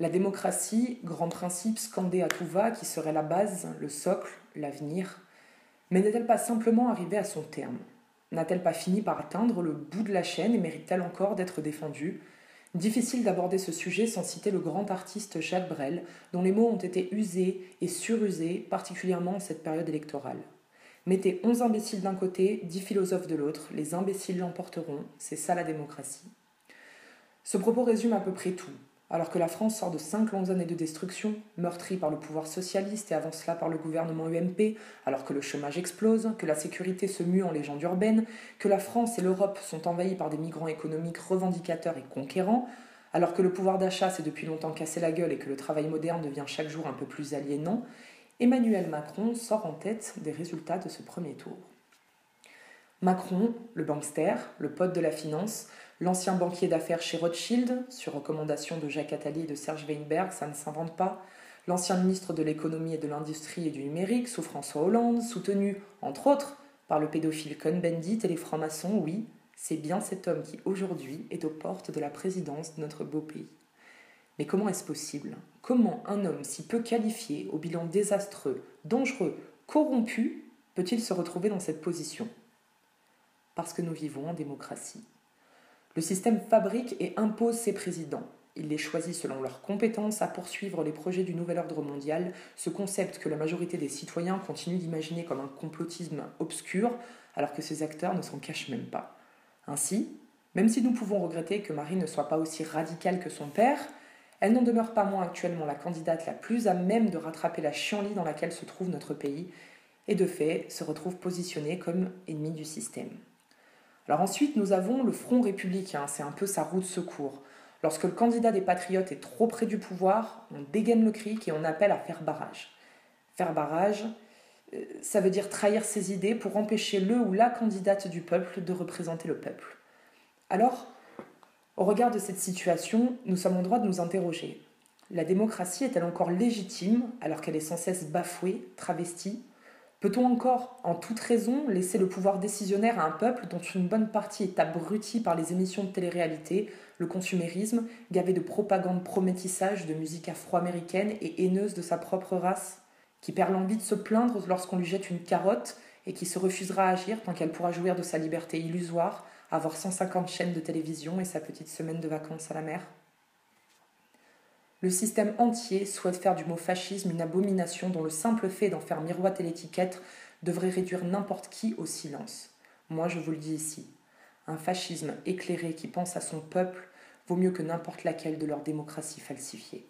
La démocratie, grand principe scandé à tout va, qui serait la base, le socle, l'avenir, mais n'est-elle pas simplement arrivée à son terme? N'a-t-elle pas fini par atteindre le bout de la chaîne et mérite-t-elle encore d'être défendue? Difficile d'aborder ce sujet sans citer le grand artiste Jacques Brel, dont les mots ont été usés et surusés, particulièrement en cette période électorale. Mettez 11 imbéciles d'un côté, 10 philosophes de l'autre, les imbéciles l'emporteront, c'est ça la démocratie. Ce propos résume à peu près tout. Alors que la France sort de 5 longues années de destruction, meurtrie par le pouvoir socialiste et avant cela par le gouvernement UMP, alors que le chômage explose, que la sécurité se mue en légende urbaine, que la France et l'Europe sont envahies par des migrants économiques revendicateurs et conquérants, alors que le pouvoir d'achat s'est depuis longtemps cassé la gueule et que le travail moderne devient chaque jour un peu plus aliénant, Emmanuel Macron sort en tête des résultats de ce premier tour. Macron, le bankster, le pote de la finance, l'ancien banquier d'affaires chez Rothschild, sur recommandation de Jacques Attali et de Serge Weinberg, ça ne s'invente pas, l'ancien ministre de l'économie et de l'industrie et du numérique sous François Hollande, soutenu, entre autres, par le pédophile Cohn-Bendit et les francs-maçons, oui, c'est bien cet homme qui, aujourd'hui, est aux portes de la présidence de notre beau pays. Mais comment est-ce possible? Comment un homme si peu qualifié, au bilan désastreux, dangereux, corrompu, peut-il se retrouver dans cette position? Parce que nous vivons en démocratie. Le système fabrique et impose ses présidents. Il les choisit selon leurs compétences à poursuivre les projets du nouvel ordre mondial, ce concept que la majorité des citoyens continuent d'imaginer comme un complotisme obscur, alors que ses acteurs ne s'en cachent même pas. Ainsi, même si nous pouvons regretter que Marie ne soit pas aussi radicale que son père, elle n'en demeure pas moins actuellement la candidate la plus à même de rattraper la chienlit dans laquelle se trouve notre pays, et de fait se retrouve positionnée comme ennemie du système. Alors ensuite, nous avons le Front républicain, c'est un peu sa roue de secours. Lorsque le candidat des Patriotes est trop près du pouvoir, on dégaine le cric et on appelle à faire barrage. Faire barrage, ça veut dire trahir ses idées pour empêcher le ou la candidate du peuple de représenter le peuple. Alors, au regard de cette situation, nous sommes en droit de nous interroger. La démocratie est-elle encore légitime alors qu'elle est sans cesse bafouée, travestie? Peut-on encore, en toute raison, laisser le pouvoir décisionnaire à un peuple dont une bonne partie est abrutie par les émissions de télé-réalité, le consumérisme, gavé de propagande prométissage, de musique afro-américaine et haineuse de sa propre race, qui perd l'envie de se plaindre lorsqu'on lui jette une carotte et qui se refusera à agir tant qu'elle pourra jouir de sa liberté illusoire, avoir 150 chaînes de télévision et sa petite semaine de vacances à la mer? Le système entier souhaite faire du mot fascisme une abomination dont le simple fait d'en faire miroiter l'étiquette devrait réduire n'importe qui au silence. Moi, je vous le dis ici, un fascisme éclairé qui pense à son peuple vaut mieux que n'importe laquelle de leur démocratie falsifiée.